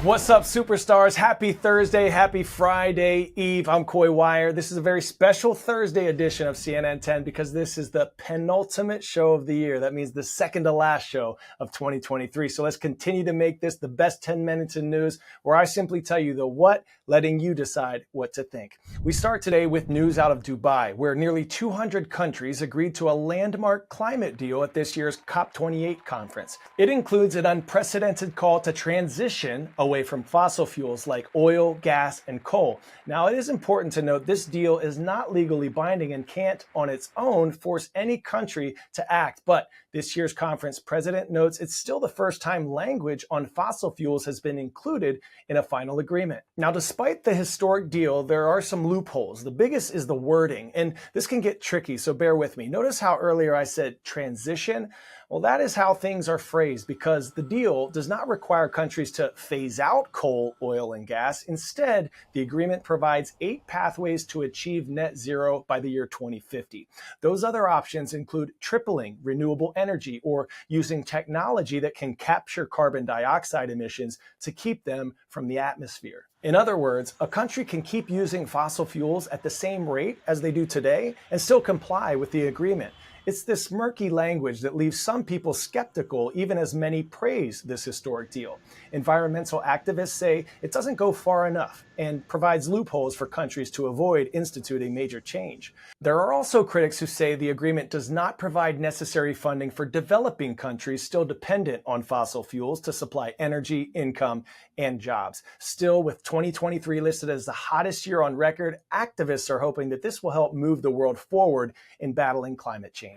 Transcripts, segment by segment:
What's up, superstars? Happy Thursday, happy Friday Eve. I'm Coy Wire. This is a very special Thursday edition of CNN 10 because this is the penultimate show of the year. That means the second to last show of 2023. So let's continue to make this the best 10 minutes in news, where I simply tell you the what, letting you decide what to think. We start today with news out of Dubai, where nearly 200 countries agreed to a landmark climate deal at this year's COP28 conference. It includes an unprecedented call to transition away from fossil fuels like oil, gas, and coal. Now, it is important to note this deal is not legally binding and can't, on its own, force any country to act. But this year's conference, President notes it's still the first time language on fossil fuels has been included in a final agreement. Now, despite the historic deal, there are some loopholes. The biggest is the wording, and this can get tricky, so bear with me. Notice how earlier I said transition? Well, that is how things are phrased because the deal does not require countries to phase out coal, oil, and gas. Instead, the agreement provides 8 pathways to achieve net zero by the year 2050. Those other options include tripling renewable energy or using technology that can capture carbon dioxide emissions to keep them from the atmosphere. In other words, a country can keep using fossil fuels at the same rate as they do today and still comply with the agreement. It's this murky language that leaves some people skeptical, even as many praise this historic deal. Environmental activists say it doesn't go far enough and provides loopholes for countries to avoid instituting major change. There are also critics who say the agreement does not provide necessary funding for developing countries still dependent on fossil fuels to supply energy, income, and jobs. Still, with 2023 listed as the hottest year on record, activists are hoping that this will help move the world forward in battling climate change.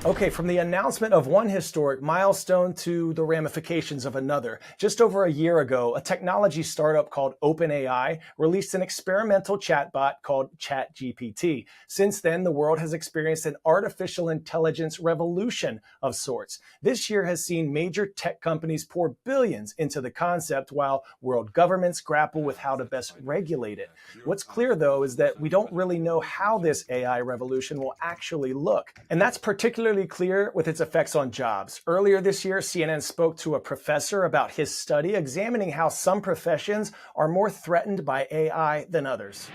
Okay, from the announcement of one historic milestone to the ramifications of another. Just over a year ago, a technology startup called OpenAI released an experimental chatbot called ChatGPT. Since then, the world has experienced an artificial intelligence revolution of sorts. This year has seen major tech companies pour billions into the concept while world governments grapple with how to best regulate it. What's clear, though, is that we don't really know how this AI revolution will actually look. And that's particularly clear with its effects on jobs. Earlier this year, CNN spoke to a professor about his study examining how some professions are more threatened by AI than others.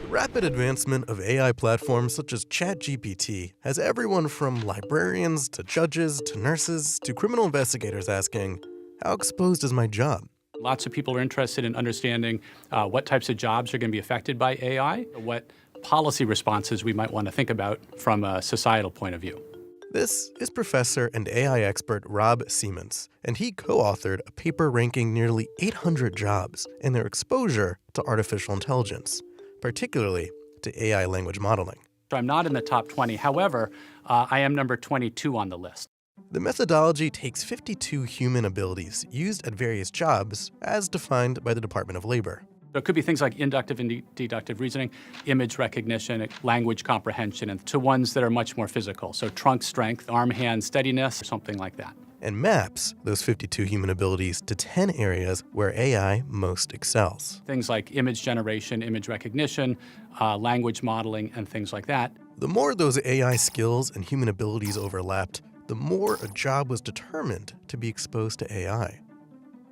The rapid advancement of AI platforms such as ChatGPT has everyone from librarians to judges to nurses to criminal investigators asking, how exposed is my job? Lots of people are interested in understanding what types of jobs are going to be affected by AI, what policy responses we might want to think about from a societal point of view. This is professor and AI expert Rob Siemens, and he co-authored a paper ranking nearly 800 jobs and their exposure to artificial intelligence, particularly to AI language modeling. So I'm not in the top 20. However, I am number 22 on the list. The methodology takes 52 human abilities used at various jobs as defined by the Department of Labor. So it could be things like inductive and deductive reasoning, image recognition, language comprehension, and to ones that are much more physical. So trunk strength, arm-hand steadiness, or something like that. And maps those 52 human abilities to 10 areas where AI most excels. Things like image generation, image recognition, language modeling, and things like that. The more those AI skills and human abilities overlapped, the more a job was determined to be exposed to AI.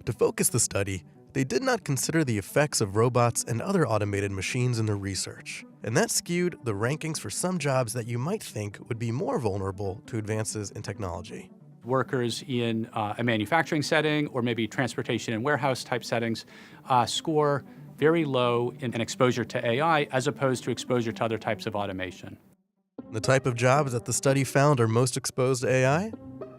To focus the study, they did not consider the effects of robots and other automated machines in their research, and that skewed the rankings for some jobs that you might think would be more vulnerable to advances in technology. Workers in a manufacturing setting or maybe transportation and warehouse type settings score very low in exposure to AI as opposed to exposure to other types of automation. The type of jobs that the study found are most exposed to AI?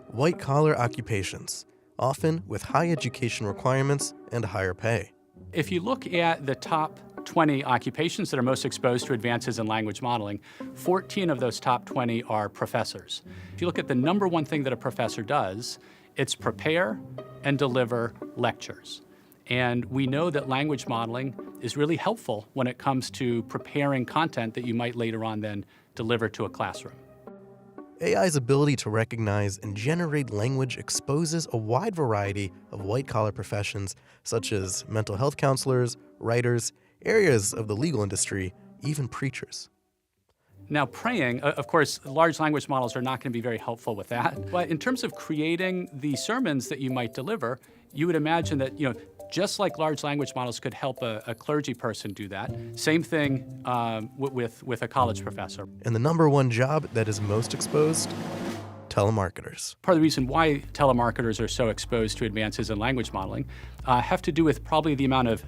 White-collar occupations, often with high education requirements and higher pay. If you look at the top 20 occupations that are most exposed to advances in language modeling, 14 of those top 20 are professors. If you look at the number one thing that a professor does, it's prepare and deliver lectures. And we know that language modeling is really helpful when it comes to preparing content that you might later on then deliver to a classroom. AI's ability to recognize and generate language exposes a wide variety of white-collar professions such as mental health counselors, writers, areas of the legal industry, even preachers. Now, praying, of course, large language models are not going to be very helpful with that. But in terms of creating the sermons that you might deliver, you would imagine that, just like large language models could help a clergy person do that. Same thing with a college professor. And the number one job that is most exposed? Telemarketers. Part of the reason why telemarketers are so exposed to advances in language modeling have to do with probably the amount of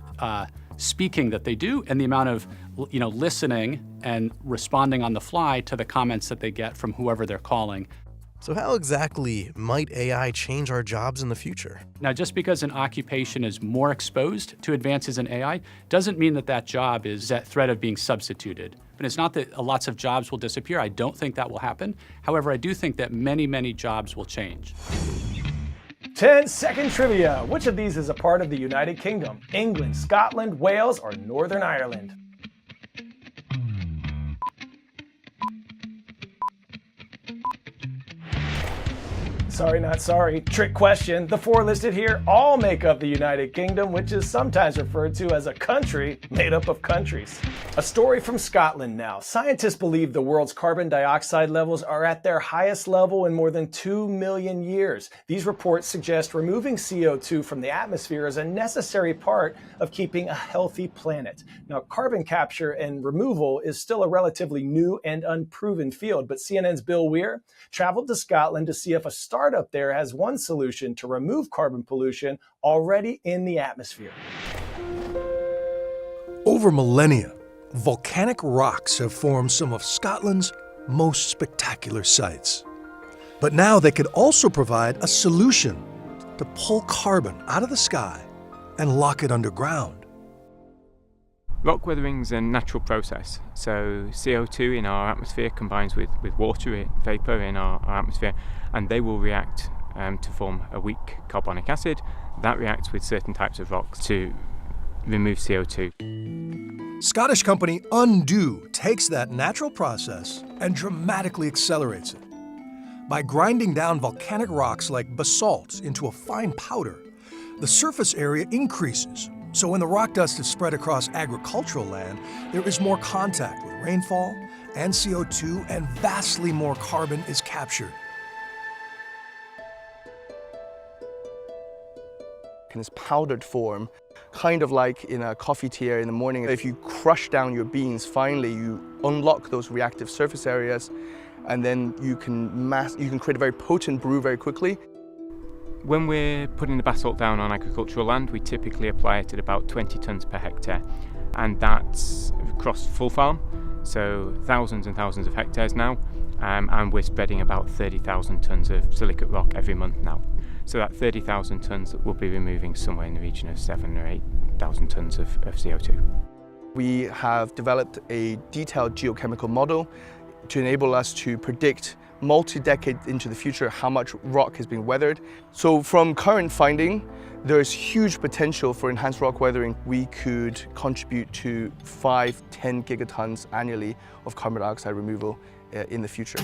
speaking that they do and the amount of listening and responding on the fly to the comments that they get from whoever they're calling. So how exactly might AI change our jobs in the future? Now, just because an occupation is more exposed to advances in AI doesn't mean that that job is at threat of being substituted. And it's not that lots of jobs will disappear. I don't think that will happen. However, I do think that many, many jobs will change. 10-second trivia. Which of these is a part of the United Kingdom? England, Scotland, Wales, or Northern Ireland? Sorry, not sorry. Trick question. The four listed here all make up the United Kingdom, which is sometimes referred to as a country made up of countries. A story from Scotland now. Scientists believe the world's carbon dioxide levels are at their highest level in more than 2 million years. These reports suggest removing CO2 from the atmosphere is a necessary part of keeping a healthy planet. Now, carbon capture and removal is still a relatively new and unproven field, but CNN's Bill Weir traveled to Scotland to see if a startup there has one solution to remove carbon pollution already in the atmosphere. Over millennia, volcanic rocks have formed some of Scotland's most spectacular sights. But now they could also provide a solution to pull carbon out of the sky and lock it underground. Rock weathering is a natural process. So CO2 in our atmosphere combines with water vapor in our atmosphere, and they will react to form a weak carbonic acid. That reacts with certain types of rocks to remove CO2. Scottish company Undo takes that natural process and dramatically accelerates it. By grinding down volcanic rocks like basalt into a fine powder, the surface area increases. So when the rock dust is spread across agricultural land, there is more contact with rainfall and CO2, and vastly more carbon is captured. In its powdered form, kind of like in a coffee tier in the morning. If you crush down your beans, finally you unlock those reactive surface areas, and then you can create a very potent brew very quickly. When we're putting the basalt down on agricultural land, we typically apply it at about 20 tonnes per hectare, and that's across full farm, so thousands and thousands of hectares now, and we're spreading about 30,000 tonnes of silicate rock every month now. So that 30,000 tonnes that we'll be removing somewhere in the region of 7,000 or 8,000 tonnes of CO2. We have developed a detailed geochemical model to enable us to predict multi-decades into the future how much rock has been weathered. So from current finding, there is huge potential for enhanced rock weathering. We could contribute to 5-10 gigatons annually of carbon dioxide removal in the future.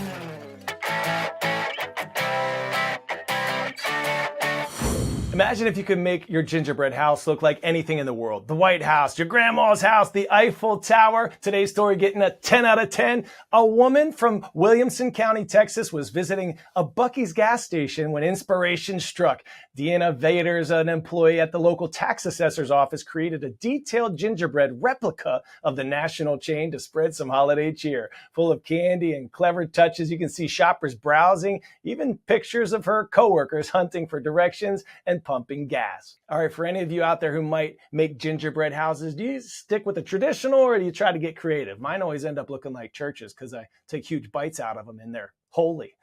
Imagine if you could make your gingerbread house look like anything in the world. The White House, your grandma's house, the Eiffel Tower. Today's story getting a 10 out of 10. A woman from Williamson County, Texas was visiting a Buc-ee's gas station when inspiration struck. Deanna Vaders, an employee at the local tax assessor's office, created a detailed gingerbread replica of the national chain to spread some holiday cheer. Full of candy and clever touches, you can see shoppers browsing, even pictures of her coworkers hunting for directions and pumping gas. All right, for any of you out there who might make gingerbread houses, do you stick with the traditional or do you try to get creative? Mine always end up looking like churches because I take huge bites out of them and they're holy.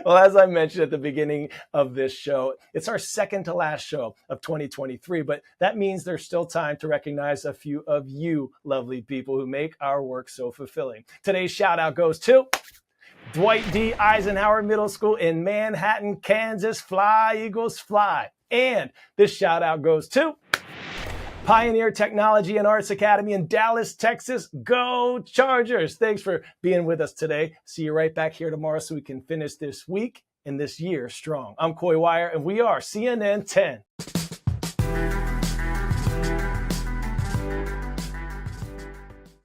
Well, as I mentioned at the beginning of this show, it's our second to last show of 2023, but that means there's still time to recognize a few of you lovely people who make our work so fulfilling. Today's shout out goes to Dwight D. Eisenhower Middle School in Manhattan, Kansas. Fly, Eagles, fly. And this shout out goes to Pioneer Technology and Arts Academy in Dallas, Texas. Go Chargers. Thanks for being with us today. See you right back here tomorrow so we can finish this week and this year strong. I'm Coy Wire, and we are CNN 10.